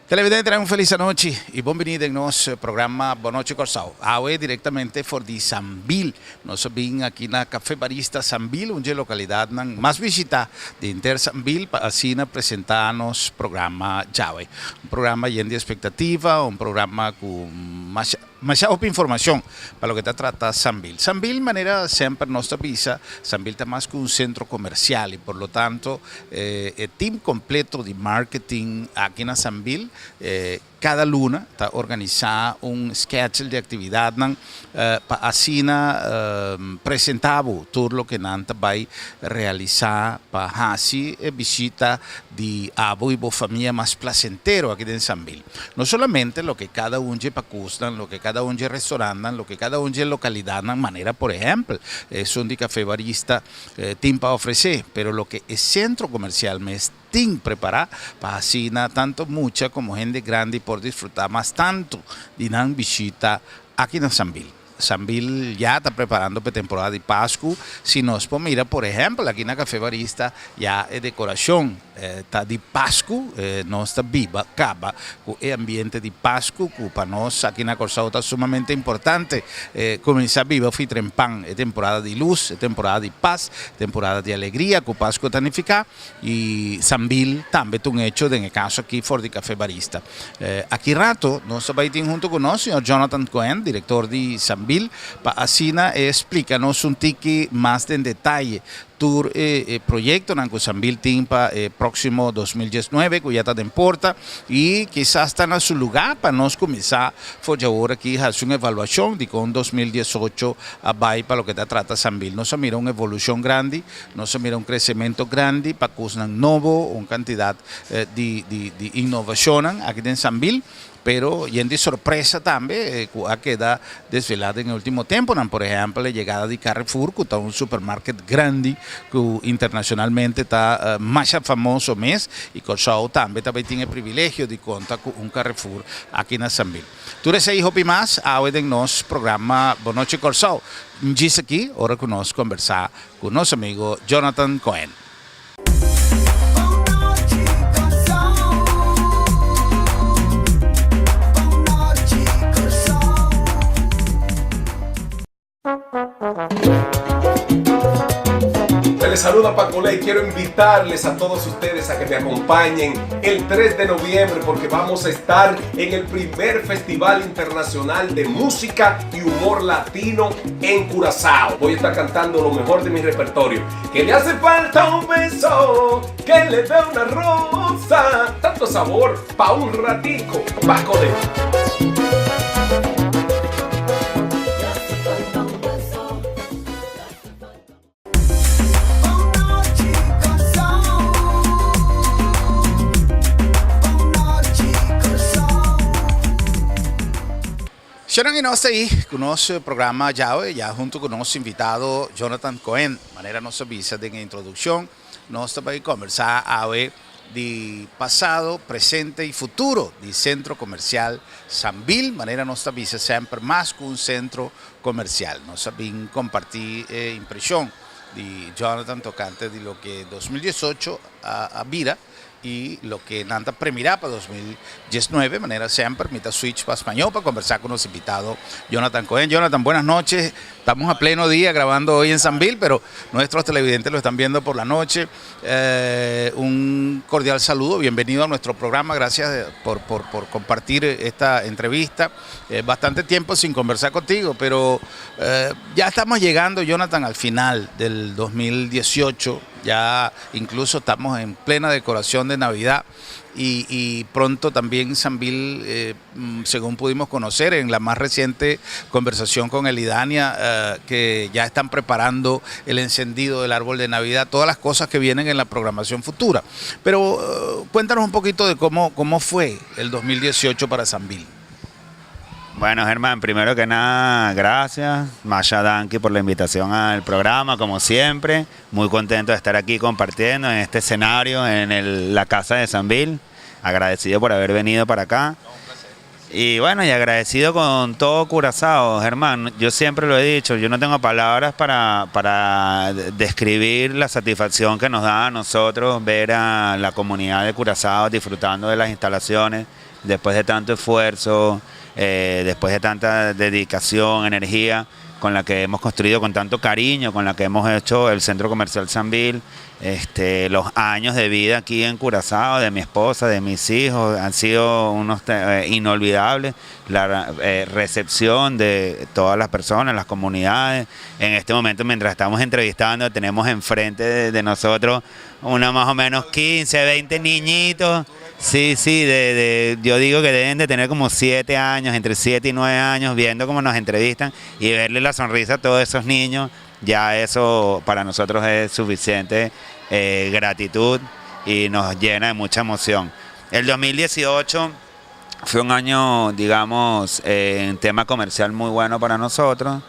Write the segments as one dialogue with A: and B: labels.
A: Televidente, un feliz noche y bienvenido en nuestro programa Boa Noite Corsao. Hoy directamente por de Sambil. Nos vin aquí en Café Barista Sambil, una localidad más visitada de Inter Sambil, así presentarnos programa Jawe. Un programa lleno de expectativa, un programa con más información para lo que trata Sambil. Sambil, manera siempre nuestra visa, Sambil está más que un centro comercial y por lo tanto el team completo de marketing aquí en Sambil cada luna está organizada un schedule de actividad para así presentar todo lo que Nanta va a realizar para así visita de abo y familia más placentero aquí en Sambil. No solamente lo que cada uno para custan, lo que cada uno restaurante, lo que cada uno localidad de manera, por ejemplo, son de café barista, team para ofrecer, pero lo que el centro comercial me preparar para así tanto mucha como gente grande por disfrutar más tanto de una visita aquí en Sambil. Sambil ya está preparando para temporada de Pascua. Si nos mira, por ejemplo, aquí en la Café Barista ya es decoración está de Pascua, no está viva, acaba con el ambiente de Pascua, que para nosotros aquí en la Corsao está sumamente importante. Comenzar viva fue trempan, es temporada de luz, es temporada de paz, temporada de alegría, que Pascua tanifica y Sambil también es un hecho en el caso aquí for de Café Barista. Aquí rato nos va a ir junto con nosotros, señor Jonathan Cohen, director de Sambil, para así explícanos un tiki más en detalle tour proyecto en Sambil Timpa próximo 2019 que ya está en puerta y quizás está en su lugar para nos comenzar ahora aquí a hacer una evaluación de con 2018 a para lo que te trata Sambil. No se mira una evolución grande, no se mira un crecimiento grande para que nuevo, una cantidad de innovación aquí en Sambil. Pero y en de sorpresa también ha quedado desvelada en el último tiempo, por ejemplo la llegada de Carrefour, que está un supermercado grande que internacionalmente está más famoso mes y Corsao también tiene el privilegio de contar con un Carrefour aquí en Sambil. Tú eres hijo más hoy en nuestro programa Boa Noite Corsao. Dice aquí, ahora que nos conversar con nuestro amigo Jonathan Cohen.
B: Les saluda Pacolé y quiero invitarles a todos ustedes a que me acompañen el 3 de noviembre porque vamos a estar en el primer Festival Internacional de Música y Humor Latino en Curazao. Voy a estar cantando lo mejor de mi repertorio. Que le hace falta un beso, que le dé una rosa, tanto sabor pa' un ratico. Pacolé.
A: Sharon y nos ahí con nuestro programa ya junto con nuestro invitado Jonathan Cohen. De manera nos avisa de la introducción, nos va a conversar hoy de pasado, presente y futuro del centro comercial Sambil. De manera nos avisa siempre más que un centro comercial. Nos va a compartir impresión de Jonathan tocante de lo que 2018 a Vira y lo que Nanta premirá para 2019, de manera siempre, permita switch para español para conversar con nuestro invitado Jonathan Cohen. Jonathan, buenas noches. Estamos a pleno día grabando hoy en Sambil, pero nuestros televidentes lo están viendo por la noche. Un cordial saludo, bienvenido a nuestro programa, gracias por compartir esta entrevista. Bastante tiempo sin conversar contigo, pero ya estamos llegando, Jonathan, al final del 2018. Ya incluso estamos en plena decoración de Navidad y pronto también Sambil, según pudimos conocer en la más reciente conversación con Elidania, que ya están preparando el encendido del árbol de Navidad, todas las cosas que vienen en la programación futura. Pero cuéntanos un poquito de cómo fue el 2018 para Sambil.
C: Bueno, Germán, primero que nada, gracias. Masha Danki por la invitación al programa, como siempre. Muy contento de estar aquí compartiendo en este escenario, en la casa de Sambil. Agradecido por haber venido para acá. Y bueno, y agradecido con todo Curazao, Germán. Yo siempre lo he dicho, yo no tengo palabras para describir la satisfacción que nos da a nosotros ver a la comunidad de Curazao disfrutando de las instalaciones, después de tanto esfuerzo, después de tanta dedicación, energía, con la que hemos construido con tanto cariño, con la que hemos hecho el Centro Comercial Sambil, los años de vida aquí en Curazao, de mi esposa, de mis hijos, han sido unos inolvidables. La recepción de todas las personas, las comunidades. En este momento, mientras estamos entrevistando, tenemos enfrente de nosotros una más o menos 15, 20 niñitos. Sí, yo digo que deben de tener como 7 años, entre 7 y 9 años, viendo cómo nos entrevistan y verle la sonrisa a todos esos niños. Ya eso para nosotros es suficiente gratitud y nos llena de mucha emoción. El 2018 fue un año, digamos, en tema comercial muy bueno para nosotros.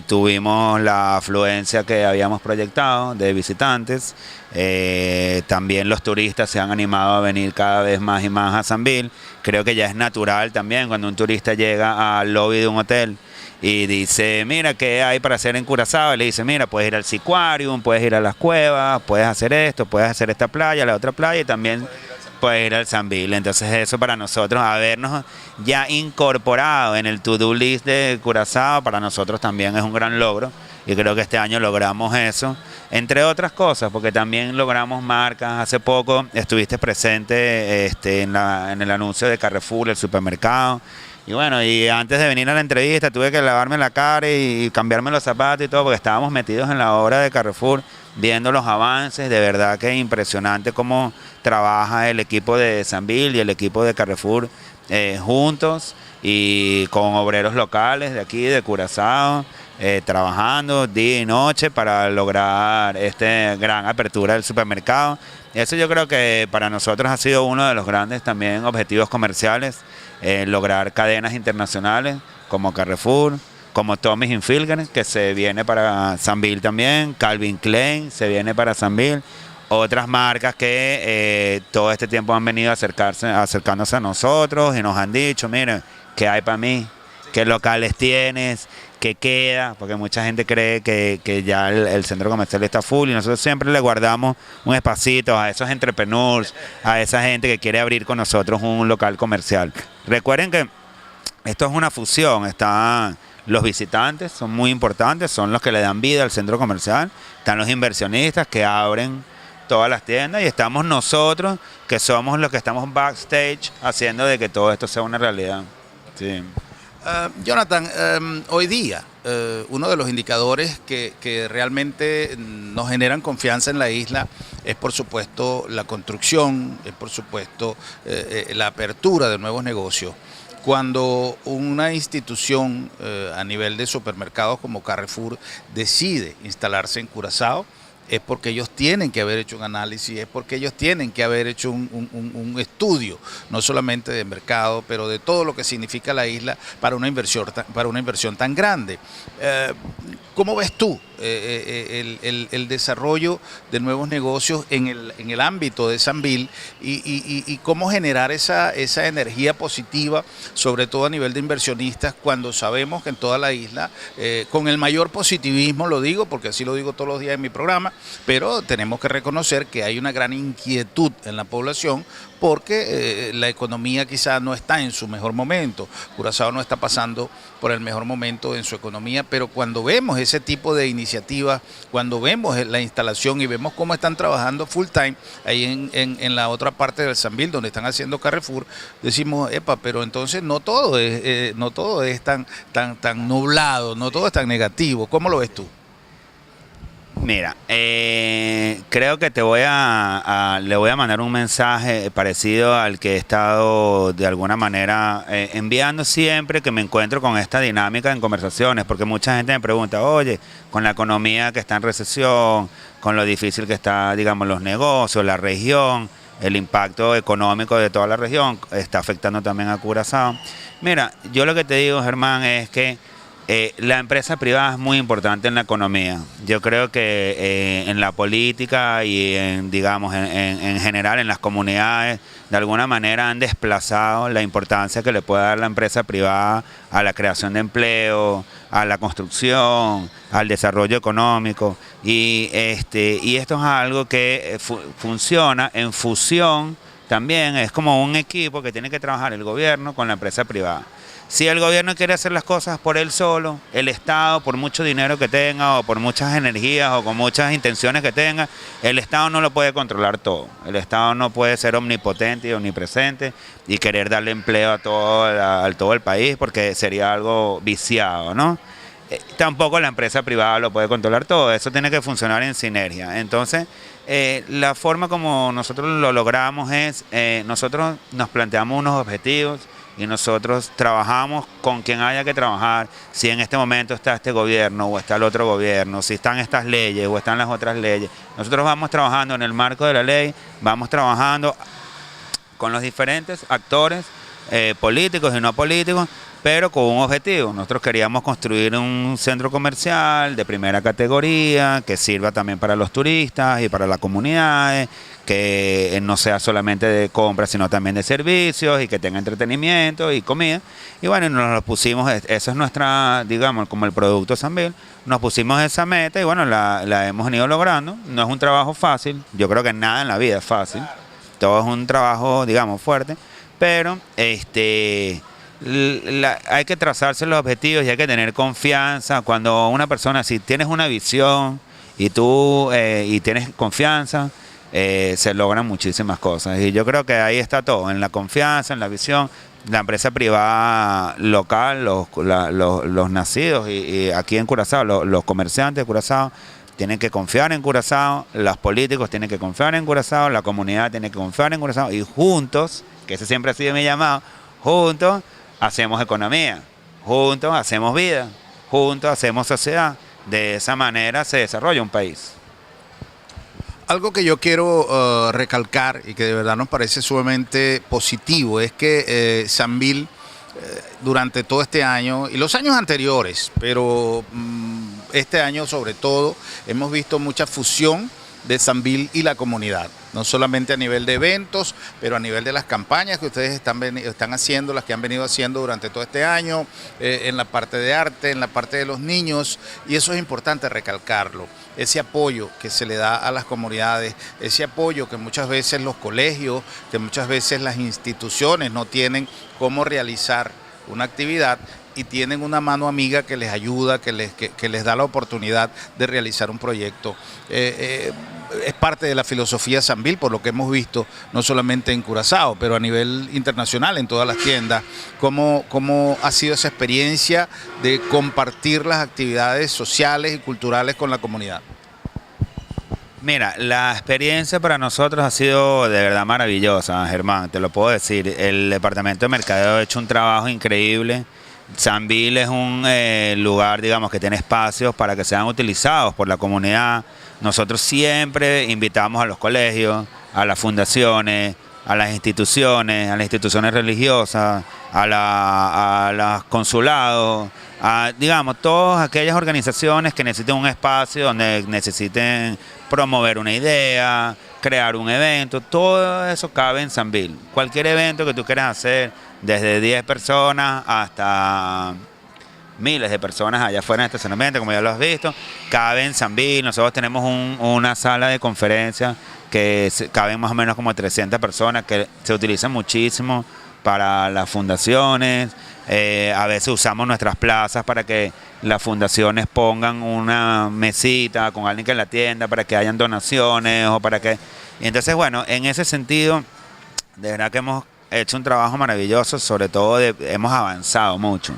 C: Tuvimos la afluencia que habíamos proyectado de visitantes. También los turistas se han animado a venir cada vez más y más a Sambil. Creo que ya es natural también cuando un turista llega al lobby de un hotel y dice, mira, ¿qué hay para hacer en Curazao? Y le dice, mira, puedes ir al Seaquarium, puedes ir a las cuevas, puedes hacer esto, puedes hacer esta playa, la otra playa y también puedes ir al Sambil. Entonces eso para nosotros, habernos ya incorporado en el to-do list de Curazao, para nosotros también es un gran logro. Y creo que este año logramos eso, entre otras cosas, porque también logramos marcas. Hace poco estuviste presente en el anuncio de Carrefour, el supermercado. Y bueno, y antes de venir a la entrevista tuve que lavarme la cara y cambiarme los zapatos y todo, porque estábamos metidos en la obra de Carrefour, viendo los avances. De verdad que es impresionante cómo trabaja el equipo de Sambil y el equipo de Carrefour juntos y con obreros locales de aquí, de Curazao, trabajando día y noche para lograr esta gran apertura del supermercado. Eso yo creo que para nosotros ha sido uno de los grandes también objetivos comerciales, lograr cadenas internacionales como Carrefour, como Tommy Hilfiger, que se viene para Sambil también, Calvin Klein se viene para Sambil, otras marcas que todo este tiempo han venido acercándose a nosotros y nos han dicho, miren, ¿qué hay para mí? ¿Qué locales tienes? ¿Qué queda? Porque mucha gente cree que ya el centro comercial está full y nosotros siempre le guardamos un espacito a esos entrepreneurs, a esa gente que quiere abrir con nosotros un local comercial. Recuerden que esto es una fusión, están los visitantes, son muy importantes, son los que le dan vida al centro comercial, están los inversionistas que abren todas las tiendas y estamos nosotros que somos los que estamos backstage haciendo de que todo esto sea una realidad. Sí.
A: Jonathan, hoy día uno de los indicadores que realmente nos generan confianza en la isla es por supuesto la construcción, es por supuesto la apertura de nuevos negocios. Cuando una institución a nivel de supermercados como Carrefour decide instalarse en Curazao, es porque ellos tienen que haber hecho un análisis, es porque ellos tienen que haber hecho un estudio, no solamente de mercado, pero de todo lo que significa la isla para una inversión tan grande. ¿Cómo ves tú el desarrollo de nuevos negocios en el ámbito de Sambil y cómo generar esa energía positiva, sobre todo a nivel de inversionistas, cuando sabemos que en toda la isla, con el mayor positivismo, lo digo porque así lo digo todos los días en mi programa, pero tenemos que reconocer que hay una gran inquietud en la población porque la economía quizás no está en su mejor momento. Curazao no está pasando por el mejor momento en su economía, pero cuando vemos ese tipo de iniciativas, cuando vemos la instalación y vemos cómo están trabajando full time ahí en la otra parte del Sambil, donde están haciendo Carrefour, decimos, epa, pero entonces no todo es tan nublado, no todo es tan negativo. ¿Cómo lo ves tú?
C: Mira, creo que le voy a mandar un mensaje parecido al que he estado de alguna manera enviando siempre que me encuentro con esta dinámica en conversaciones, porque mucha gente me pregunta, oye, con la economía que está en recesión, con lo difícil que está, digamos, los negocios, la región, el impacto económico de toda la región está afectando también a Curazao. Mira, yo lo que te digo, Germán, es que la empresa privada es muy importante en la economía. Yo creo que en la política y en general en las comunidades, de alguna manera han desplazado la importancia que le puede dar la empresa privada a la creación de empleo, a la construcción, al desarrollo económico. Y esto es algo que funciona en fusión también es como un equipo que tiene que trabajar el gobierno con la empresa privada. Si el gobierno quiere hacer las cosas por él solo, el Estado, por mucho dinero que tenga o por muchas energías o con muchas intenciones que tenga, el Estado no lo puede controlar todo. El Estado no puede ser omnipotente y omnipresente y querer darle empleo a todo el país porque sería algo viciado, ¿no? Tampoco la empresa privada lo puede controlar todo, eso tiene que funcionar en sinergia. Entonces, la forma como nosotros lo logramos es, nosotros nos planteamos unos objetivos, y nosotros trabajamos con quien haya que trabajar, si en este momento está este gobierno o está el otro gobierno, si están estas leyes o están las otras leyes. Nosotros vamos trabajando en el marco de la ley, vamos trabajando con los diferentes actores políticos y no políticos, pero con un objetivo. Nosotros queríamos construir un centro comercial de primera categoría que sirva también para los turistas y para las comunidades, que no sea solamente de compras, sino también de servicios y que tenga entretenimiento y comida. Y bueno, nos lo pusimos, eso es nuestra, digamos, como el producto Sambil, nos pusimos esa meta y bueno, la hemos venido logrando. No es un trabajo fácil, yo creo que nada en la vida es fácil, todo es un trabajo, digamos, fuerte, pero hay que trazarse los objetivos y hay que tener confianza. Cuando una persona, si tienes una visión y tú y tienes confianza, se logran muchísimas cosas. Y yo creo que ahí está todo, en la confianza, en la visión. La empresa privada local, los nacidos y aquí en Curazao, los comerciantes de Curazao tienen que confiar en Curazao, los políticos tienen que confiar en Curazao, la comunidad tiene que confiar en Curazao y juntos, que ese siempre ha sido mi llamado, juntos hacemos economía, juntos hacemos vida, juntos hacemos sociedad. De esa manera se desarrolla un país.
A: Algo que yo quiero recalcar y que de verdad nos parece sumamente positivo es que Sambil durante todo este año y los años anteriores, pero este año sobre todo, hemos visto mucha fusión de Sambil y la comunidad, no solamente a nivel de eventos, pero a nivel de las campañas que ustedes están haciendo, las que han venido haciendo durante todo este año, en la parte de arte, en la parte de los niños, y eso es importante recalcarlo, ese apoyo que se le da a las comunidades, ese apoyo que muchas veces los colegios, que muchas veces las instituciones no tienen cómo realizar una actividad, y tienen una mano amiga que les ayuda, que les da la oportunidad de realizar un proyecto. Es parte de la filosofía Sambil, por lo que hemos visto, no solamente en Curazao, pero a nivel internacional, en todas las tiendas. ¿Cómo ha sido esa experiencia de compartir las actividades sociales y culturales con la comunidad?
C: Mira, la experiencia para nosotros ha sido de verdad maravillosa, Germán, te lo puedo decir. El departamento de mercadeo ha hecho un trabajo increíble. Sambil es un lugar, digamos, que tiene espacios para que sean utilizados por la comunidad. Nosotros siempre invitamos a los colegios, a las fundaciones, a las instituciones religiosas, a los consulados, digamos, todas aquellas organizaciones que necesiten un espacio donde necesiten promover una idea, crear un evento, todo eso cabe en Sambil. Cualquier evento que tú quieras hacer, desde 10 personas hasta miles de personas allá afuera en el estacionamiento, como ya lo has visto, cabe en Sambil. Nosotros tenemos una sala de conferencias que caben más o menos como 300 personas, que se utilizan muchísimo para las fundaciones. A veces usamos nuestras plazas para que las fundaciones pongan una mesita con alguien que la atienda, para que hayan donaciones o para que... Y entonces, bueno, en ese sentido, de verdad que hemos hecho un trabajo maravilloso, sobre todo hemos avanzado mucho,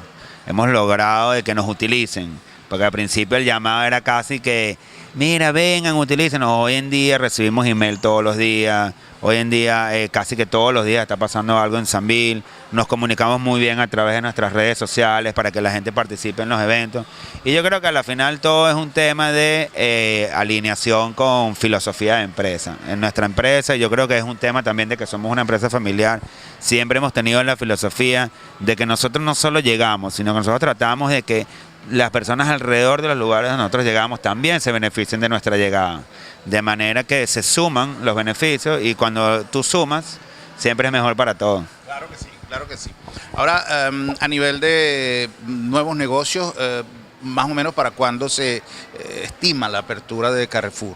C: hemos logrado de que nos utilicen, porque al principio el llamado era casi que, mira, vengan, utilícenos. Hoy en día recibimos email todos los días, hoy en día casi que todos los días está pasando algo en Sambil, nos comunicamos muy bien a través de nuestras redes sociales para que la gente participe en los eventos, y yo creo que al final todo es un tema de alineación con filosofía de empresa. En nuestra empresa yo creo que es un tema también de que somos una empresa familiar. Siempre hemos tenido la filosofía de que nosotros no solo llegamos, sino que nosotros tratamos de que las personas alrededor de los lugares donde nosotros llegamos también se beneficien de nuestra llegada. De manera que se suman los beneficios y cuando tú sumas, siempre es mejor para todos.
A: Claro que sí, claro que sí. Ahora, a nivel de nuevos negocios, más o menos para cuándo se estima la apertura de Carrefour.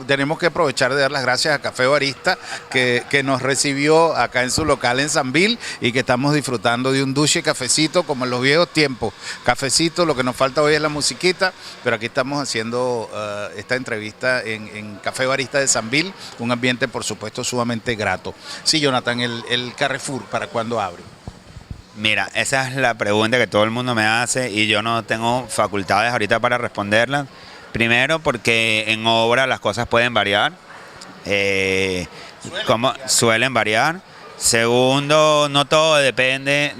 A: Tenemos que aprovechar de dar las gracias a Café Barista que nos recibió acá en su local en Sambil y que estamos disfrutando de un dulce cafecito como en los viejos tiempos. Cafecito, lo que nos falta hoy es la musiquita, pero aquí estamos haciendo esta entrevista en Café Barista de Sambil, un ambiente por supuesto sumamente grato. Sí, Jonathan, el Carrefour, ¿para cuándo abre?
C: Mira, esa es la pregunta que todo el mundo me hace y yo no tengo facultades ahorita para responderla. Primero porque en obra las cosas pueden variar, suelen variar. Segundo, no todo depende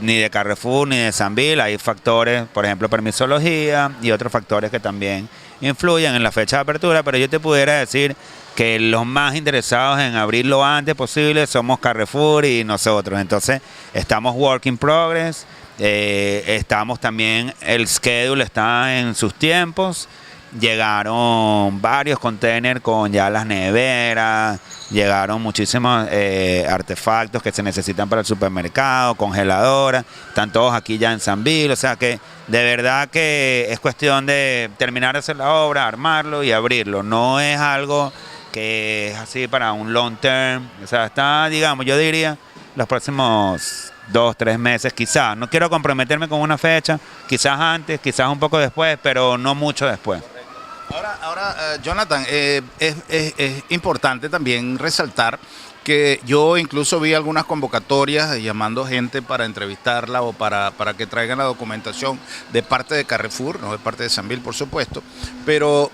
C: ni de Carrefour ni de Sambil. Hay factores, por ejemplo, permisología y otros factores que también influyen en la fecha de apertura, pero yo te pudiera decir que los más interesados en abrir lo antes posible somos Carrefour y nosotros. Entonces, estamos work in progress. Estamos también, el schedule está en sus tiempos. Llegaron varios containers con ya las neveras, llegaron muchísimos artefactos que se necesitan para el supermercado, congeladoras, están todos aquí ya en Sambil, o sea que de verdad que es cuestión de terminar de hacer la obra, armarlo y abrirlo, no es algo que es así para un long term, o sea, está, digamos, yo diría, los próximos 2-3 meses quizás. No quiero comprometerme con una fecha, quizás antes, quizás un poco después, pero no mucho después.
A: Ahora Jonathan, es importante también resaltar que yo incluso vi algunas convocatorias llamando gente para entrevistarla o para que traigan la documentación de parte de Carrefour, no de parte de Sambil, por supuesto, pero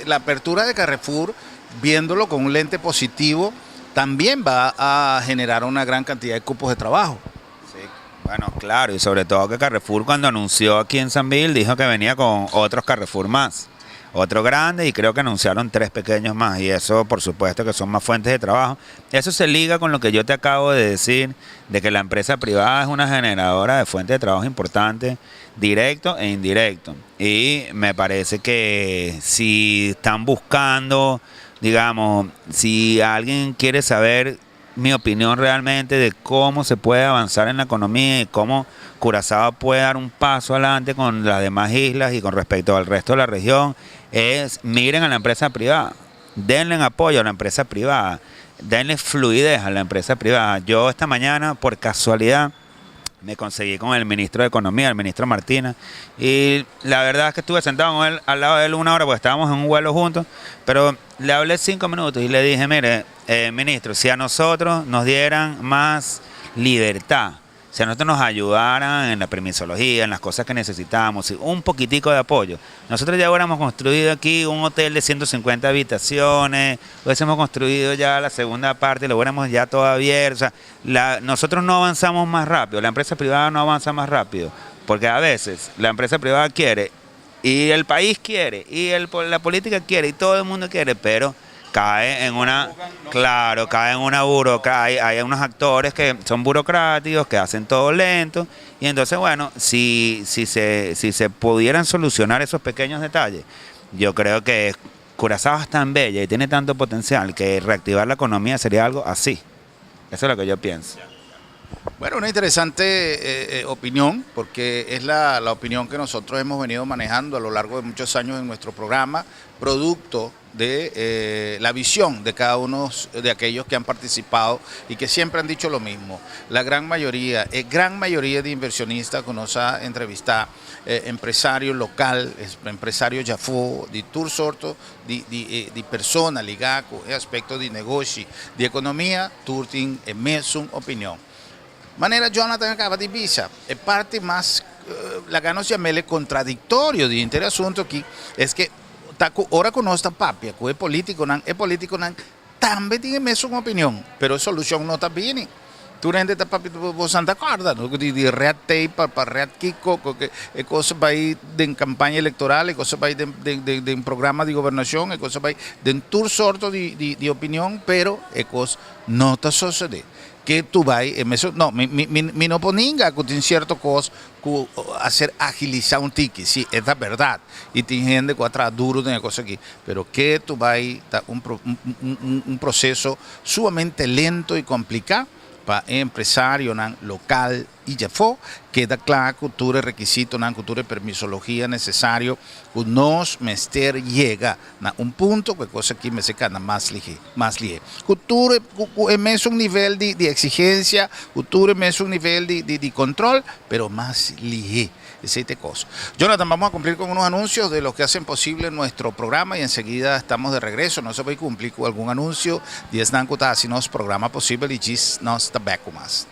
A: la apertura de Carrefour, viéndolo con un lente positivo, también va a generar una gran cantidad de cupos de trabajo.
C: Sí, bueno, claro, y sobre todo que Carrefour cuando anunció aquí en Sambil dijo que venía con otros Carrefour más, otro grande y creo que anunciaron 3 pequeños más y eso por supuesto que son más fuentes de trabajo. Eso se liga con lo que yo te acabo de decir, de que la empresa privada es una generadora de fuentes de trabajo importantes, directo e indirecto. Y me parece que si están buscando, digamos, si alguien quiere saber mi opinión realmente de cómo se puede avanzar en la economía y cómo Curazao puede dar un paso adelante con las demás islas y con respecto al resto de la región, es miren a la empresa privada, denle apoyo a la empresa privada, denle fluidez a la empresa privada. Yo esta mañana, por casualidad, me conseguí con el ministro de Economía, el ministro Martínez, y la verdad es que estuve sentado con él, al lado de él 1 hora porque estábamos en un vuelo juntos, pero le hablé 5 minutos y le dije, mire, ministro, si a nosotros nos dieran más libertad, si a nosotros nos ayudaran en la permisología, en las cosas que necesitamos, un poquitico de apoyo, nosotros ya hubiéramos construido aquí un hotel de 150 habitaciones, hubiésemos construido ya la segunda parte, lo hubiéramos ya todo abierto, o sea, nosotros no avanzamos más rápido, la empresa privada no avanza más rápido, porque a veces la empresa privada quiere, y el país quiere, y la política quiere, y todo el mundo quiere, pero cae en una, claro, cae en una burocracia, hay unos actores que son burocráticos, que hacen todo lento, y entonces, bueno, si se pudieran solucionar esos pequeños detalles, yo creo que Curazao es tan bella y tiene tanto potencial que reactivar la economía sería algo así. Eso es lo que yo pienso.
A: Bueno, una interesante opinión, porque es la opinión que nosotros hemos venido manejando a lo largo de muchos años en nuestro programa, producto de la visión de cada uno de aquellos que han participado y que siempre han dicho lo mismo. La gran mayoría de inversionistas que nos ha entrevistado, empresarios local, empresarios già fu, di tur sorto di persona ligata con aspetto di negoci, di economia, tutti hanno emesso un'opinione. Manera Jonathan acaba de Ibiza, es parte más, la que nos llama el contradictorio de este asunto aquí, es que ahora con nuestra papia, que es político, también tiene messo una opinión, pero solución no está bien. Tu rende ta papi vos anda corda, no di red tape para red kiko, que cosa va ahí de campaña electoral, cosa va ahí de un programa de gobernación, cosa va ahí de un tour sorto de opinión, pero cosa no está sucede. Que tu vai, no, mi no poninga con cierto cosa hacer agilizar un ticket, sí, es la verdad, y tiene gente que atrás duro de cosa aquí, pero que tu vai un proceso sumamente lento y complicado para empresario local y ya fue, queda claro que cultura requisito, na cultura permisología necesario, que nos mester llega a un punto que cosa que me se cana más lige. Cultura es un nivel de exigencia, cultura es un nivel de control, pero más lige. Ese cosa. Jonathan, vamos a cumplir con unos anuncios de lo que hacen posible nuestro programa y enseguida estamos de regreso. No se puede cumplir con algún anuncio. 10 nancuta si nos programa posible y gis nos tabaco más.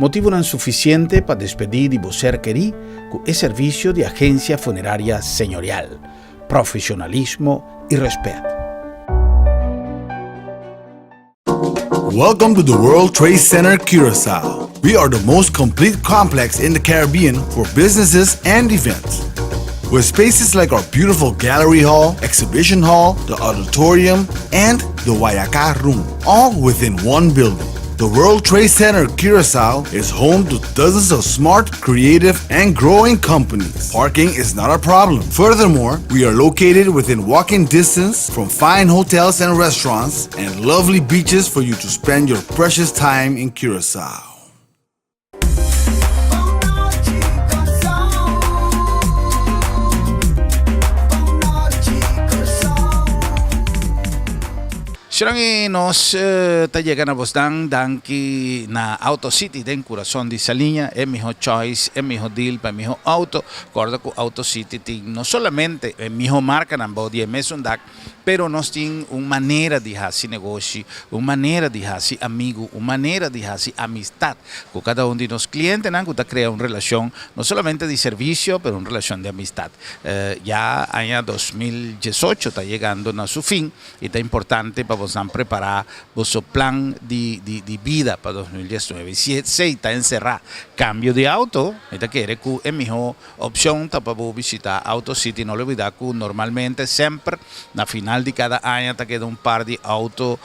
A: Motivo insuficiente para despedir de ser querí con el servicio de agencia funeraria señorial, profesionalismo y respeto.
D: Welcome to the World Trade Center Curaçao. We are the most complete complex in the Caribbean for businesses and events. With spaces like our beautiful gallery hall, exhibition hall, the auditorium, and the Guayacá room, all within one building. The World Trade Center Curaçao is home to dozens of smart, creative, and growing companies. Parking is not a problem. Furthermore, we are located within walking distance from fine hotels and restaurants and lovely beaches for you to spend your precious time in Curaçao.
A: Sirang nos tayegan na bosdang danki na Auto City den corazón de Saliña, es mi choice, es mi deal para mi auto. Recuerda que Auto City no solamente es mi marca na body es un DAC, pero nos tiene una manera de hacer negocio, una manera de hacer amigo, una manera de hacer amistad con cada uno de los clientes, que crea una relación no solamente de servicio, pero una relación de amistad. Ya año 2018 está llegando a su fin y está importante para preparar vuestro plan de vida para 2019. Si está encerrado cambio de auto, quiere que es mejor opción para visitar Auto City. No le olvidar que normalmente siempre na final de cada año te queda un par de autos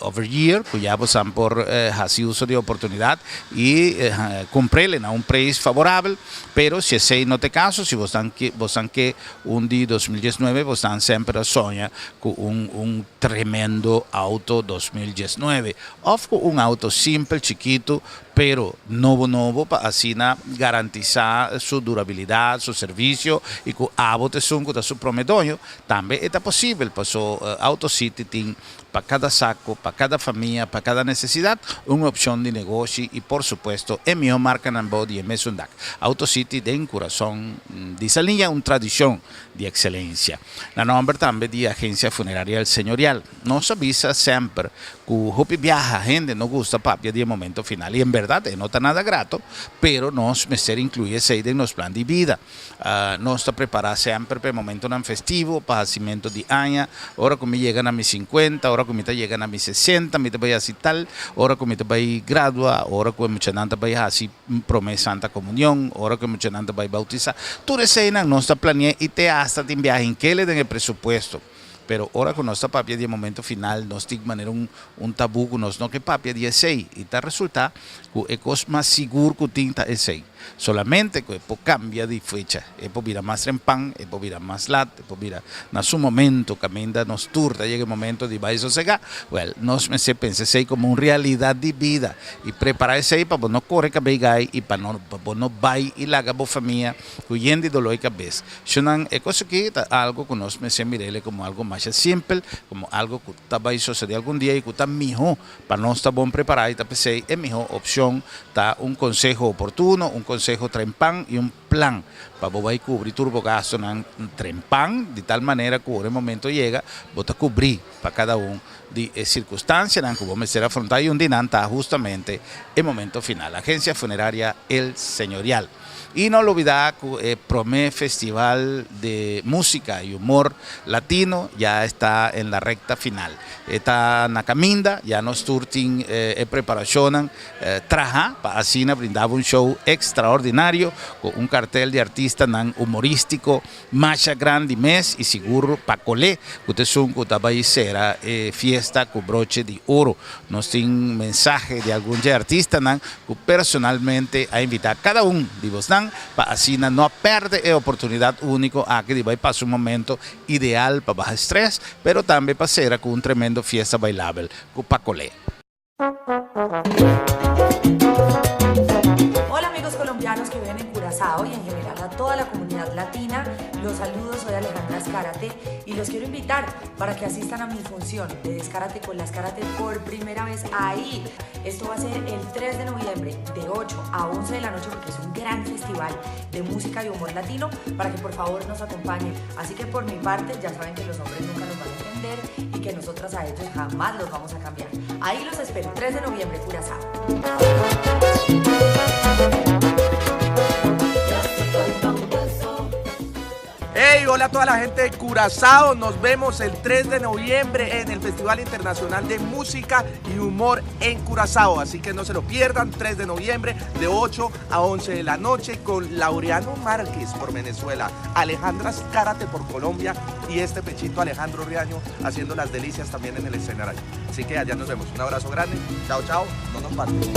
A: over year, que ya pasan por hacer uso de oportunidad y comprarle a un precio favorable, pero si ese no te caso, si vos están que un día 2019, vos están siempre soña con un tremendo auto 2019, o un auto simple, chiquito, pero nuevo para así garantizar su durabilidad, su servicio y que abote su promedio. También es posible, para su Auto City tiene para cada saco, para cada familia, para cada necesidad, una opción de negocio y por supuesto es mi marca Nambodi y Mesundac. Auto City de corazón de Saliña, una tradición de excelencia. La nombre también de agencia funeraria El Señorial. Nos avisa siempre que Hopi viaja gente no gusta papia de momento final y en verdad no está nada grato, pero nos meser incluye seis en los plan de vida. Nos está preparada siempre para el momento festivo, para hacimiento de año, ahora que me llegan a mis 50, ahora que me llegan a mis 60, me voy a así tal, ahora que me voy a graduar, ahora que me voy a así promesa Santa Comunión, ahora que me voy a bautizar. Tú escena no está planeado y te hasta te viaje en que le den el presupuesto. Pero ahora con nuestra papia de momento final, nos tiene manera un tabú con nos no que papia de 6 y te resulta que es más seguro que tinta el 6. Solamente que cambia de fecha, vira más rempan, vira más lat, vira en su momento camina nos turta, llega el momento de vais a segar, well, nos me se pensé como una realidad de vida y preparar ese para no correr cabegay y para no vai y la gabo familia huyendo de dolor y cabeza. Son cosa que algo que nos me se mirele como algo más más simple, como algo que está a suceder algún día y que está mejor para no estar bien preparado y pensé, es mejor opción, está un consejo oportuno, un consejo trempan y un plan para poder cubrir turbo gasto en trempan, de tal manera que en el momento llega, vos cubrir para cada uno de circunstancias que vamos a afrontar y un dinanta justamente el momento final. Agencia Funeraria El Señorial. Y no olvidar que el Promé Festival de Música y Humor Latino ya está en la recta final. Está en la caminda, ya nos turtin preparación, traja para así brindar un show extraordinario con un cartel de artistas humorístico más grande mes y seguro para colé. Ustedes son que será fiesta con broche de oro. Nos tiene un mensaje de algún artista que personalmente ha invitado a cada uno de vosotros para así no perder la oportunidad única a que va a pasar un momento ideal para bajar estrés, pero también para ser con un tremendo fiesta bailable con Pacolé.
E: Hola amigos colombianos que viven en Curazao y en general a toda la comunidad latina, los saludos, soy Alejandra Escárate y los quiero invitar para que asistan a mi función de Descárate con las Escárate por primera vez ahí. Esto va a ser el 3 de noviembre de 8 a 11 de la noche porque es un gran festival de música y humor latino para que por favor nos acompañen. Así que por mi parte ya saben que los hombres nunca los van a entender y que nosotras a ellos jamás los vamos a cambiar. Ahí los espero, 3 de noviembre, Curazao.
F: Hey, hola a toda la gente de Curazao, nos vemos el 3 de noviembre en el Festival Internacional de Música y Humor en Curazao, así que no se lo pierdan, 3 de noviembre de 8 a 11 de la noche con Laureano Márquez por Venezuela, Alejandra Escárate por Colombia y este pechito Alejandro Riaño haciendo las delicias también en el escenario. Así que allá nos vemos, un abrazo grande, chao chao, no nos falten.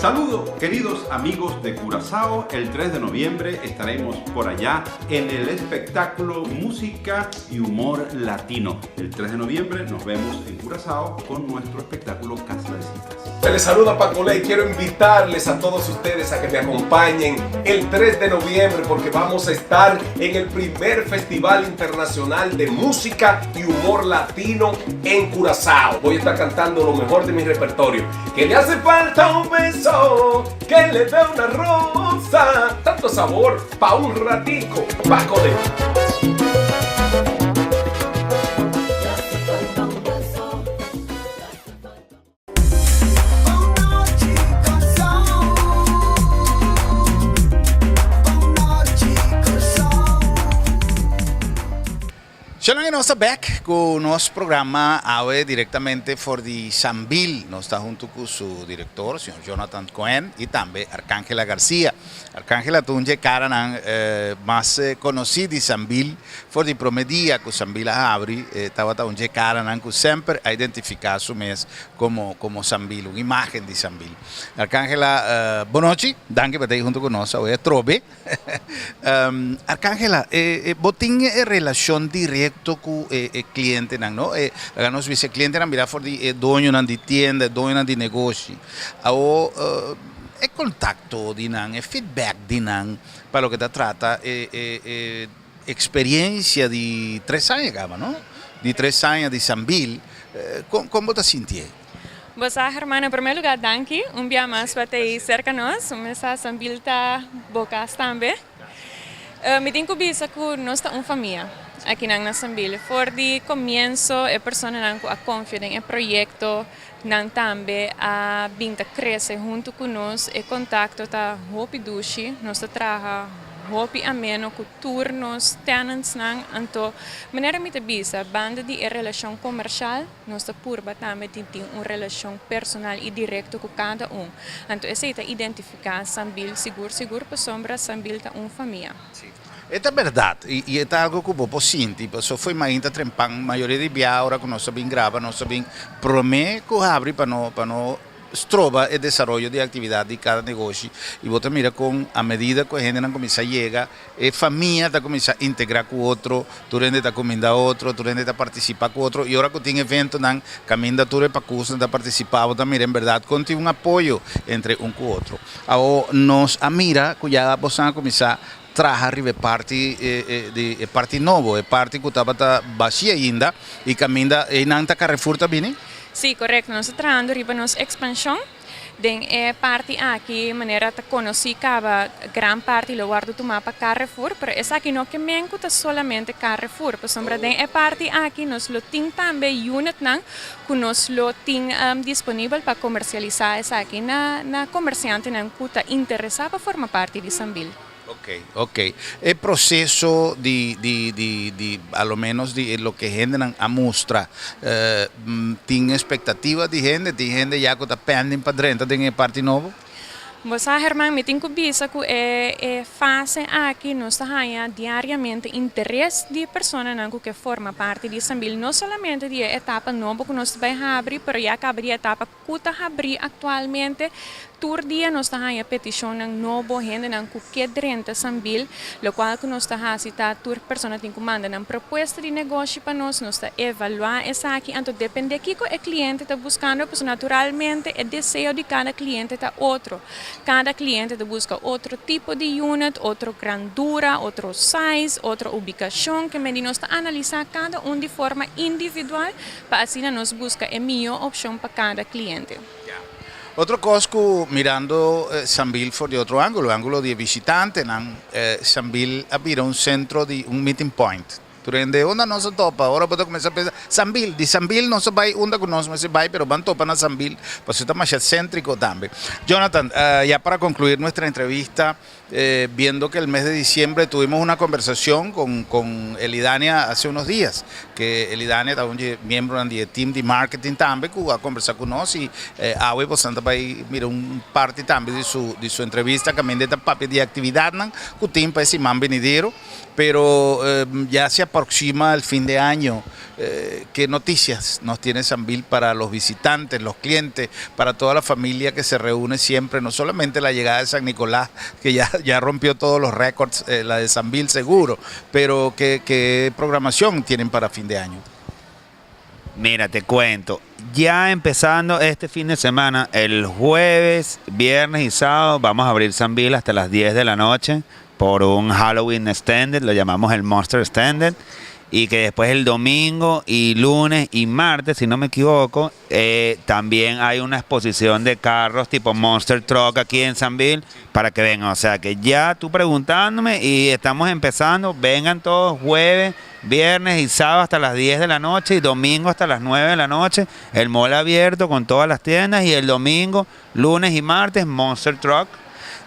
G: Saludos queridos amigos de Curazao, el 3 de noviembre estaremos por allá en el espectáculo Música y Humor Latino. El 3 de noviembre nos vemos en Curazao con nuestro espectáculo Casa de Citas.
B: Se les saluda Pacolé y quiero invitarles a todos ustedes a que me acompañen el 3 de noviembre porque vamos a estar en el primer Festival Internacional de Música y Humor Latino en Curazao. Voy a estar cantando lo mejor de mi repertorio. Que le hace falta un beso, que le dé una rosa, tanto sabor pa' un ratico, Pacolé.
A: Chegamos nós back com o nosso programa AWE diretamente for de Sambil. Nós está junto com o seu diretor, o senhor Jonathan Cohen, e também Arcángela Garcia. Arcángela tunje cara mais conhecida de Sambil, for de promedia que o Sambil abre, estava tunje cara que sempre a identificar su mês como Sambil, uma imagem de Sambil. Arcángela, boa noite, danke por estar junto conosco, AWE Trobe. Arcángela, botin relação direta com o cliente, não? Nós vemos cliente não virar for de dono de tienda, dono de negócio. É contato de não, é feedback de não, para o que trata, experiência de 3 anos, não? De 3 anos de Sambil, como você sentiu?
H: Boa, Germana, em primeiro lugar, danke. Dia mais para ter cerca nós, essa Sambil está boca também. Me tenho que dizer que nós estamos uma família aqui na Sambil. For de começo, a pessoa não a confia em projeto, não também a vinda cresce junto conosco, e contato tá hopi dushi, nós trabalha hopi ameno com turnos, tenants não, então maneira me bisa banda de relação comercial, nós purba também tem uma relação personal e direta com cada então essa é identificar Sambil seguro para sombra Sambil tá uma família.
A: É verdade, e é algo que eu sinto, só foi mais trempan, maioria de dia agora que nós sabemos gravar, nós sabemos prometer que abre para não trova o desenvolvimento de atividade de cada negócio e você mira com a medida que a gente não começa a chegar, a família está começando a integrar com o outro, tu rende está comendo outro, tu rende está participar com o outro e agora que tem evento não caminha tu para curso está participar, você mira em verdade com um apoio entre com o outro. Agora nós a mira que já você começar traja rive parti de parti novo, e parti que estava vazia ainda e caminha e nanta Carrefour também.
H: Sim, correto. Nós estamos trabalhando riba nos expansão. Den parte aqui, maneira de conhecer cada gran parte lo guardo tu mapa Carrefour, pero es aquí no que me encuentra solamente Carrefour, pues sombra den parte aquí nos lo ting también unit nang, que nos lo ting disponible para comercializar es aquí na comerciante nang kuta interesada para formar parte de Sambil.
A: Ok. El proceso a lo menos de lo que generan a mostra, tiene expectativas de gente ya que está pending para dentro de la parte nueva.
H: Você, Herman, me tem que visa que fase aqui nós temos diariamente interesse de pessoas que forma parte de Sambil, não somente de etapa nova que nós vai abrir, mas já acaba de etapa que está abrir atualmente. Todo dia nós temos a petição nova gente que dentro de Sambil, o qual que nós temos a todas pessoas que mandam uma proposta de negócio para nós evaluar essa aqui, então depende aqui que o cliente está buscando, pois naturalmente o desejo de cada cliente está outro. Cada cliente busca outro tipo de unit, outra grandura, outro size, outra ubicação, que nós analisar cada de forma individual, para assim nós busca a melhor opção para cada cliente.
A: Otra cosa que mirando Sambil de otro ángulo de visitante, Sambil abrirá un centro de un meeting point. Durante onda no se topa, ahora puedo comenzar a pensar, de Sambil no se va, onda que no se va, pero van topan a Sambil, pues está más céntrico también. Jonathan, ya para concluir nuestra entrevista, viendo que el mes de diciembre tuvimos una conversación con Elidania hace unos días, que Elidania es un miembro del team de marketing también, que va a conversar con nosotros y hoy pues anda para mira un parte también de su entrevista, también de esta parte de actividad, que team para ese man venidero, pero ya se aproxima el fin de año. ¿Qué noticias nos tiene Sambil para los visitantes, los clientes, para toda la familia que se reúne siempre? No solamente la llegada de San Nicolás, que ya rompió todos los récords, la de Sambil seguro, pero ¿qué programación tienen para fin de año?
C: Mira, te cuento, ya empezando este fin de semana, el jueves, viernes y sábado, vamos a abrir Sambil hasta las 10 de la noche por un Halloween Extended, lo llamamos el Monster Extended. Y que después el domingo y lunes y martes, si no me equivoco, también hay una exposición de carros tipo Monster Truck aquí en Sambil para que vengan. O sea que ya tú preguntándome y estamos empezando, vengan todos jueves, viernes y sábado hasta las 10 de la noche y domingo hasta las 9 de la noche. El mall abierto con todas las tiendas y el domingo, lunes y martes Monster Truck.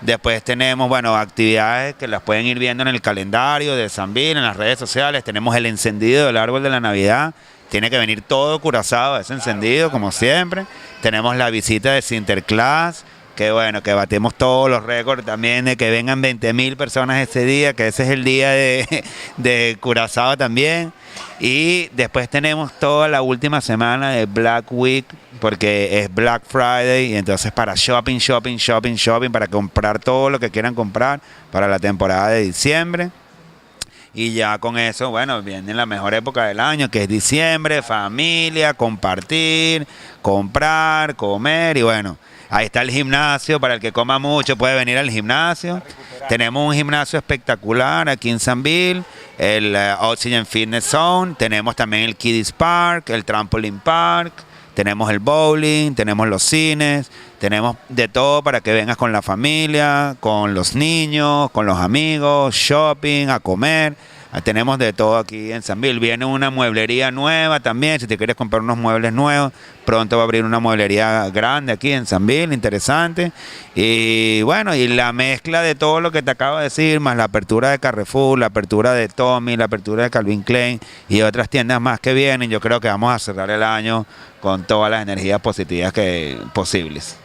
C: Después tenemos, bueno, actividades que las pueden ir viendo en el calendario de Sambil, en las redes sociales. Tenemos el encendido del árbol de la Navidad. Tiene que venir todo Curazao, ese encendido, como siempre. Tenemos la visita de Sinterklaas, que bueno, que batemos todos los récords también de que vengan 20.000 personas ese día, que ese es el día de Curazao también. Y después tenemos toda la última semana de Black Week, porque es Black Friday, y entonces para shopping, para comprar todo lo que quieran comprar para la temporada de diciembre. Y ya con eso, bueno, viene la mejor época del año, que es diciembre, familia, compartir, comprar, comer, y bueno, ahí está el gimnasio, para el que coma mucho puede venir al gimnasio. Tenemos un gimnasio espectacular aquí en Sambil, el Oxygen Fitness Zone, tenemos también el Kiddies Park, el Trampoline Park, tenemos el bowling, tenemos los cines, tenemos de todo para que vengas con la familia, con los niños, con los amigos, shopping, a comer. Tenemos de todo aquí en Sambil. Viene una mueblería nueva también, si te quieres comprar unos muebles nuevos. Pronto va a abrir una mueblería grande aquí en Sambil, interesante. Y bueno, y la mezcla de todo lo que te acabo de decir, más la apertura de Carrefour, la apertura de Tommy, la apertura de Calvin Klein y otras tiendas más que vienen. Yo creo que vamos a cerrar el año con todas las energías positivas posibles.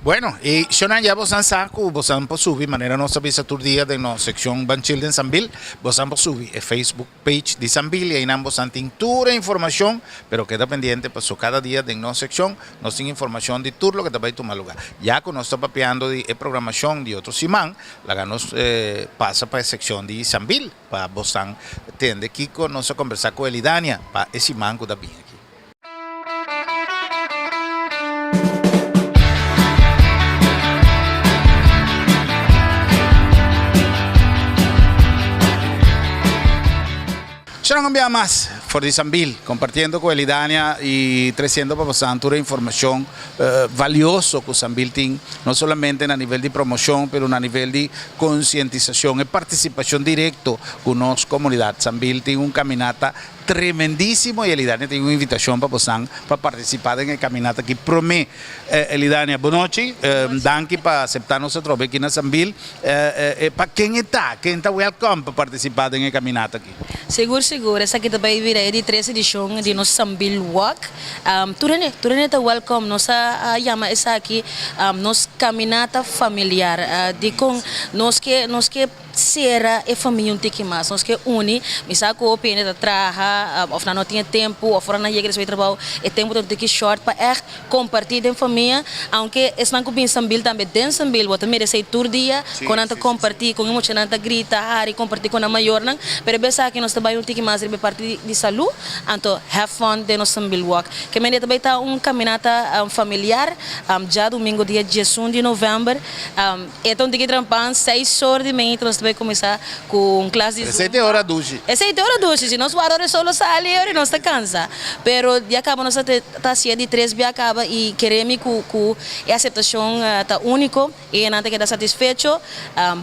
A: Bueno, y Shonan ya vos han saco, vos han por subir manera no sabéis tur día de no sección Ban Children Sambil, vos han por subir el Facebook page de Sambil y ahí ambos han tintura información, pero queda pendiente pues cada día de no sección, no sin información de tour lo que te va a tomar lugar. Ya con nosotros papeando de programación de otro simán, la ganos pasa para la sección de Sambil, para vos han tiende Kiko no se conversar con Elidania, para ese simán que también aquí. será un día más for the Sambil, compartiendo con Elidania y trayendo para pasar información valioso con Sambil Team, no solamente a nivel de promoción, pero a nivel de concientización y participación directa con nuestra comunidad. Sambil tiene un caminata tremendísimo y Elidania tiene una invitación para participar en el caminata que promete. Elidania, buenas noches, danke para aceptar nosotros aquí en Sambil. Para quién está welcome para participar en el caminata aquí?
I: Seguro. Essa aqui também virá de 3 edição de nosso Sambil Walk. Turene está welcome. Nossa chama essa aqui nossa caminata familiar. De com nós que será e família um tique mais. Nós que une, misa com o pene da traha, of não tinha tempo, of não ia crescer trabalho, e tempo do tique short para compartilhar em família. Aunque es não com Sambil também den Sambil, você merece tour dia, com anta compartilhar, com emocionante grita, hari compartilhar com a maior não. Pero besa que nós também um tique mais de parte de saúde, então have fun de nosso Sambil Walk. Que me também está caminata familiar, já domingo dia 11 de novembro. Então tique trampan 6 horas de manhã. Vai começar com classe de
A: 7 horas duche.
I: É 7 horas duche. Se nós guardamos só sali, não está cansa. Pero de acaba nós tá cheio de 3 dia acaba e queremos que a aceitação tá único e nanta que tá satisfeito.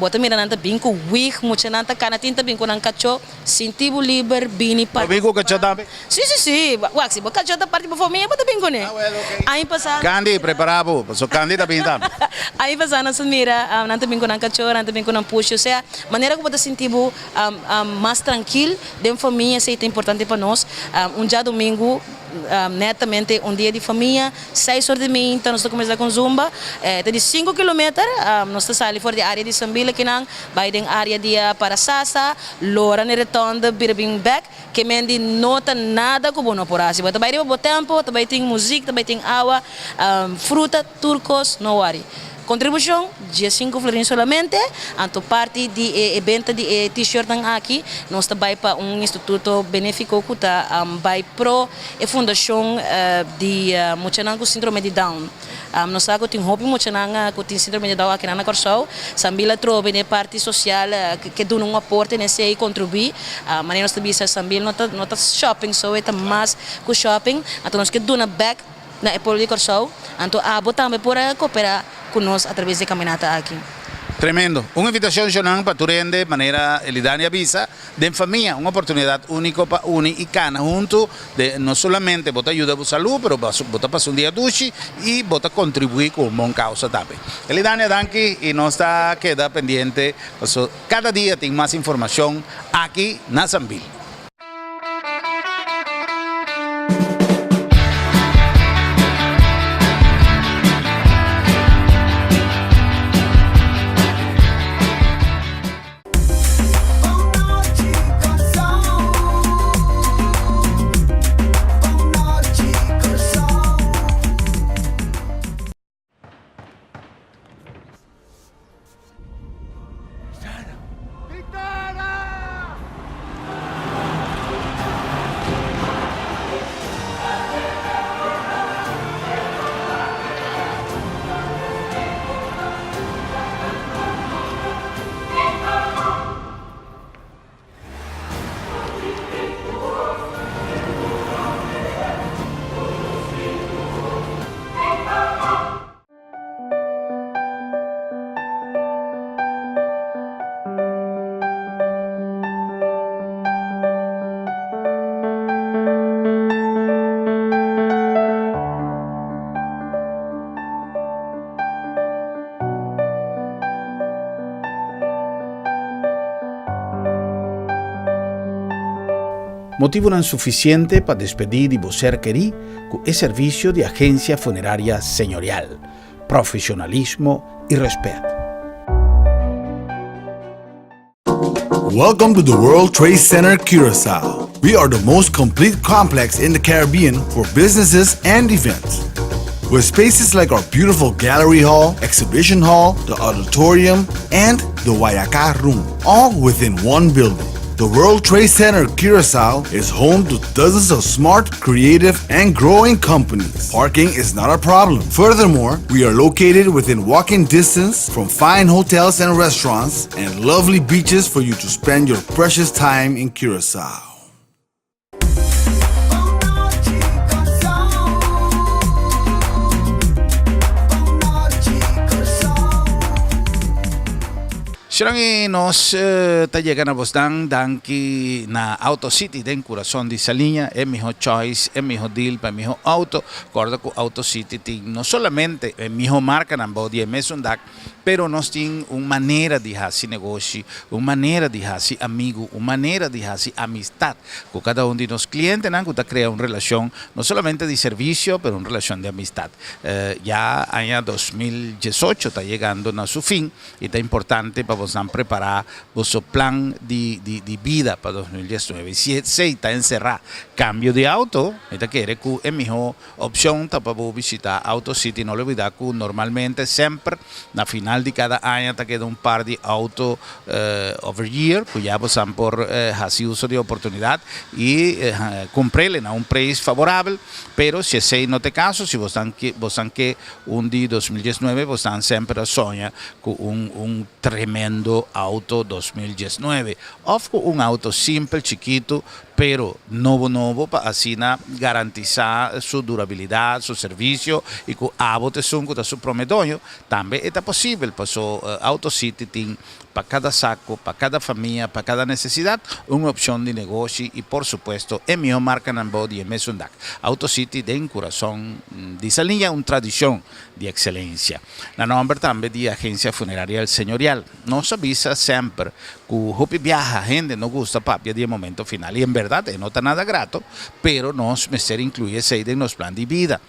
I: Bota mira nanta bem com week, muito nanta cana tinta bem com nan cacho, sentivo livre bini para.
A: Bem com cacho também.
I: Sim. Waxi, bo cacho da parte para família, bota bem com né. Aí passar.
A: Candy preparado, so Candy tá bem também.
I: Aí passar nós mira, nanta bem com nan cacho, nanta bem com nan push, ou seja, maneira que você sentir mais tranquilo dentro da família, isso é importante para nós. Dia domingo, netamente um dia de família, 6 horas de manhã, então nós começamos com zumba, de 5 km, nós saímos fora da área de Sambil, que não vai da área de Parasasa, Lora, Neretonda, Birabing Back, que mendi nota nada com bono por assim. Mas também tem tempo, também tem música, também tem água, fruta, turcos, não worry. Contribuição, dia 5 florins solamente, então parte de evento de t-shirt aqui, nós também para instituto benéfico que está vai pro a fundação de Muchanang com síndrome de Down. Nós agora tem hobby Muchanang com síndrome de Down aqui na Corsau, Sambil trove de parte social que dá um aporte nesse e contribui, mas nós também Sambil não tá shopping, só é mais com shopping, então nós que dá back na Apple de Corsau, então também por cooperar conosco através de caminata aqui.
A: Tremendo. Una invitación, Jonan, para tu de manera Elidania Visa, de familia, una oportunidad única para unir y cana junto, de no solamente vota ayuda a tu salud, pero vota pasar un día duchi y vota contribuir con una causa también. Elidania, danke, y no está queda pendiente, cada día tiene más información aquí en Sambil. Motivo não suficiente para despedir de você querido com o serviço de agência funerária senhorial, profissionalismo e respeito.
D: Welcome to the World Trade Center Curaçao. We are the most complete complex in the Caribbean for businesses and events. With spaces like our beautiful gallery hall, exhibition hall, the auditorium, and the Wayaka room, all within one building. The World Trade Center Curaçao is home to dozens of smart, creative, and growing companies. Parking is not a problem. Furthermore, we are located within walking distance from fine hotels and restaurants and lovely beaches for you to spend your precious time in Curaçao.
A: Shirang nos tayegan a bosdan danki na Auto City den corazón de Saliña, es mi choice, es mi deal para mi auto, corda con Auto City no solamente mi marca na body mesundak, pero nos tiene una manera de hacer negocio, una manera de hacer amigo, una manera de hacer amistad con cada uno de los clientes, que crea una relación no solamente de servicio, pero una relación de amistad. Ya año 2018 está llegando a su fin y está importante para vos preparar vuestro plan de vida para 2019. Si está encerrado cambio de auto, esta quiere que es mejor opción para visitar Auto City. No le olvidar que normalmente siempre la final de cada año te queda un par de autos over year, que ya pasan por hacer uso de oportunidad y comprarle a un precio favorable, pero si ese no te caso, si vos están que un día 2019, vos están siempre soña con un tremendo auto 2019, o un auto simple, chiquito, pero nuevo para así garantizar su durabilidad, su servicio y que abote su promedio. También es posible para su Auto City tiene para cada saco, para cada familia, para cada necesidad, una opción de negocio y por supuesto es mi marca Nambodi y Mesundak. Auto City de corazón de Saliña, una tradición de excelencia. La nombre también de agencia funeraria El Señorial. Nos avisa siempre que Hopi viaja gente no gusta papia de momento final y en verdad no está nada grato, pero nos meser incluye en los plan de vida.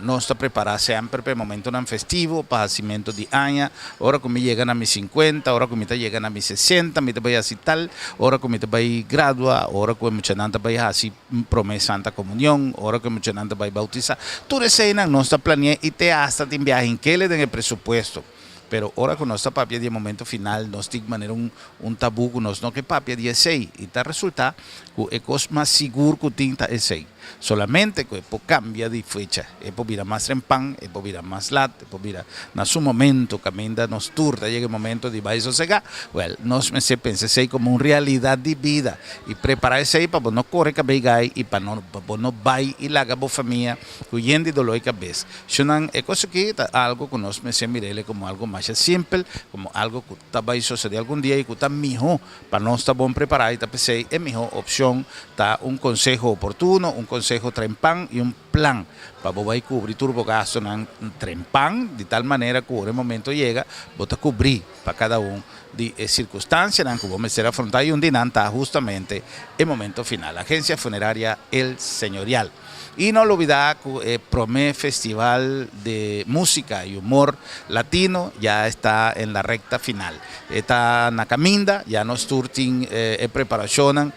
A: Nos está preparada siempre para el momento festivo, para hacimiento de año, ahora que me llegan a mis 50, ahora que me llegan a mis 60, me voy a así tal, ahora que me voy a graduar, ahora que mucha gente voy a así promesa Santa Comunión, ahora que mucha gente voy a bautizar. Tú escena no está planeado y te hasta te viaje en que le den el presupuesto. Pero ahora con nuestra papia de momento final nos tiene manera un tabú con nos no que papia de ese y te resulta que es más seguro que tinta ese. Solamente que cambia de fecha, vira más trempan, vira más lat, vira en su momento camina nos turta, llega el momento de ir sosegar, well, nos se pensa sei como una realidad de vida y preparar ese para no correr cabeza y para no vai y la gabo familia huyendo de dolor y cabeza. Sonan cosa que algo que nos se mirele como algo más simple, como algo que está vai suceder algún día y que está mejor para no estar bom preparado y está pensei es mejor opción, está un consejo oportuno, un consejo trempan y un plan para vos cubrir turbo gasto en trempan de tal manera que en el momento llega vos te cubrir para cada uno de circunstancias que vos me será afrontar y un día está justamente el momento final. Agencia funeraria El Señorial. Y no lo olvidar que Promé Festival de Música y Humor Latino ya está en la recta final. Está en la caminda, ya nos turtin preparación,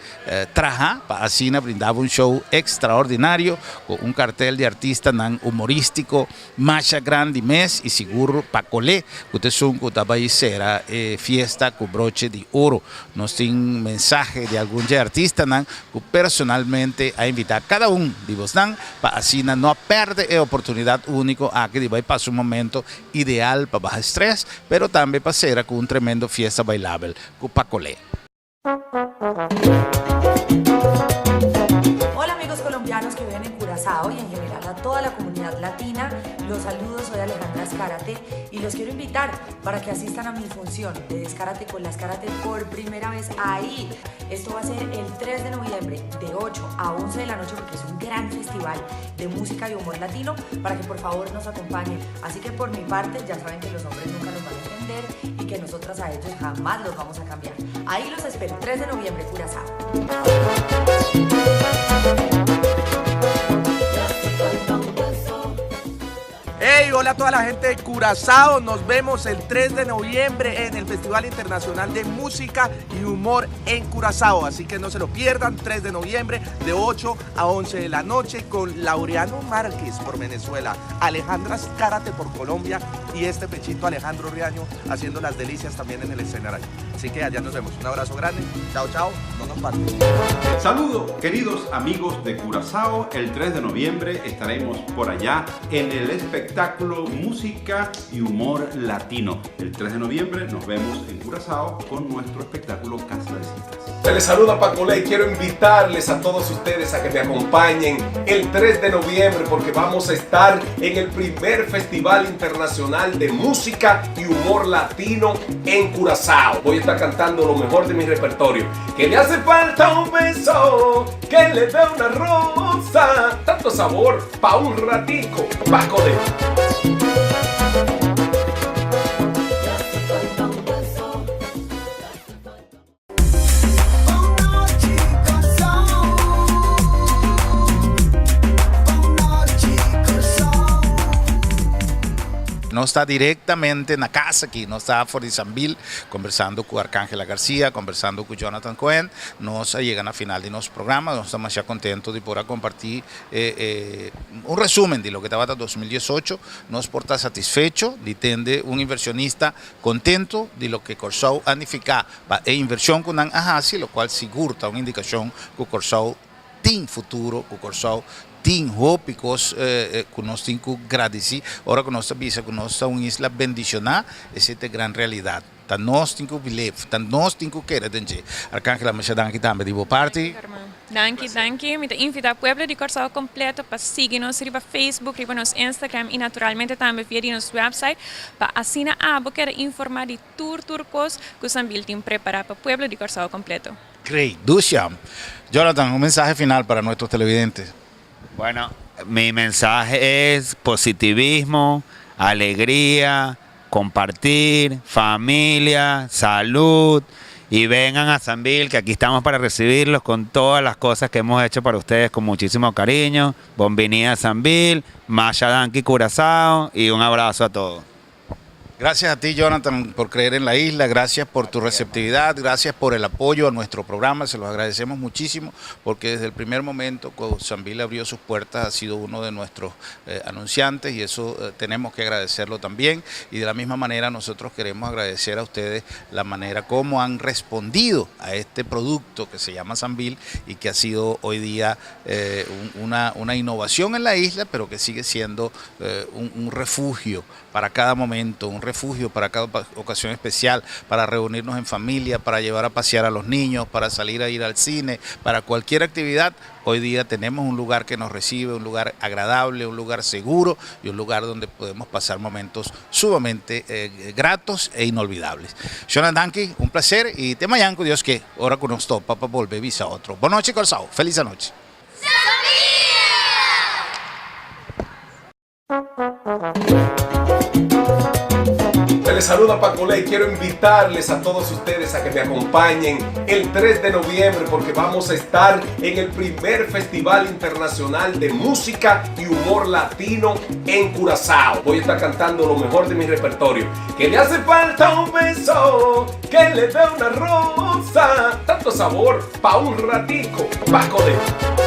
A: traja para así brindar un show extraordinario con un cartel de artistas humorístico, más grande mes y seguro para colé, que usted son que va a ser fiesta con broche de oro. Nos tiene un mensaje de algún artista que personalmente ha invitado a cada uno de vos para así no perder la oportunidad única a que va a pasar un momento ideal para bajar estrés, pero también para ser con un tremendo fiesta bailable con Pacolé.
E: Hola amigos colombianos que viven en Curazao y en general a toda la comunidad latina, los saludos, soy Alejandra Escárate y los quiero invitar para que asistan a mi función de Descárate con las Karate por primera vez ahí. Esto va a ser el 3 de noviembre de 8 a 11 de la noche porque es un gran festival de música y humor latino para que por favor nos acompañen. Así que por mi parte ya saben que los hombres nunca nos van a entender y que nosotras a ellos jamás los vamos a cambiar. Ahí los espero, 3 de noviembre, Curazao.
F: Hey, hola a toda la gente de Curazao, nos vemos el 3 de noviembre en el Festival Internacional de Música y Humor en Curazao, así que no se lo pierdan, 3 de noviembre de 8 a 11 de la noche con Laureano Márquez por Venezuela, Alejandra Escárate por Colombia y este pechito Alejandro Riaño haciendo las delicias también en el escenario. Así que allá nos vemos, un abrazo grande, chao chao, no nos parten.
G: Saludos queridos amigos de Curazao, el 3 de noviembre estaremos por allá en el espectáculo espectáculo Música y Humor Latino. El 3 de noviembre nos vemos en Curazao con nuestro espectáculo Casa de Citas.
B: Se les saluda Paco Ley. Quiero invitarles a todos ustedes a que me acompañen el 3 de noviembre porque vamos a estar en el primer Festival Internacional de Música y Humor Latino en Curazao. Voy a estar cantando lo mejor de mi repertorio. Que le hace falta un beso, que le dé una rosa, tanto sabor pa' un ratico. Paco Ley.
A: No está directamente en la casa aquí, no está por Sambil conversando con Arcángela García, conversando con Jonathan Cohen. Nos llegan a final de nuestro programa, nos estamos ya contentos de poder compartir un resumen de lo que estaba hasta 2018. Nos porta satisfecho, de tener un inversionista contento de lo que Curazao significa e inversión con un ajasi, lo cual seguro una indicación que Curazao tiene futuro, que Curazao tem hópicos que nós temos que agradecer. Agora que nós sabemos que nós somos uma isla bendicionada, essa é a grande realidade. Então nós temos que viver, então nós temos que querer entender. Arcángela, mas danke também de boa parte.
H: Danke. Me invita ao pueblo de Curazao completo para seguir-nos no Facebook, no Instagram e naturalmente também via nosso website para assinar a boca informar de turcos que o Sambil tem preparado para o pueblo de Curazao completo.
A: Great, Dusham. Jonathan, un mensaje final para nuestros televidentes.
C: Bueno, mi mensaje es positivismo, alegría, compartir, familia, salud y vengan a Sambil, que aquí estamos para recibirlos con todas las cosas que hemos hecho para ustedes con muchísimo cariño. Bienvenida a Sambil, Masha Danki Curazao y un abrazo a todos.
A: Gracias a ti, Jonathan, por creer en la isla, gracias por tu receptividad, gracias por el apoyo a nuestro programa, se los agradecemos muchísimo porque desde el primer momento cuando Sambil abrió sus puertas ha sido uno de nuestros anunciantes y eso tenemos que agradecerlo también, y de la misma manera nosotros queremos agradecer a ustedes la manera como han respondido a este producto que se llama Sambil y que ha sido hoy día una innovación en la isla, pero que sigue siendo un refugio para cada momento, un refugio para cada ocasión especial, para reunirnos en familia, para llevar a pasear a los niños, para salir a ir al cine, para cualquier actividad. Hoy día tenemos un lugar que nos recibe, un lugar agradable, un lugar seguro y un lugar donde podemos pasar momentos sumamente gratos e inolvidables. Jonathan Danki, un placer y te mañana con Dios que ahora con nosotros para volver a otro. Buenas noches, Curazao. Feliz noche.
B: Les saluda Paco Ley. Quiero invitarles a todos ustedes a que me acompañen el 3 de noviembre porque vamos a estar en el primer Festival Internacional de Música y Humor Latino en Curazao. Voy a estar cantando lo mejor de mi repertorio. Que le hace falta un beso, que le dé una rosa, tanto sabor pa' un ratico. Paco Ley.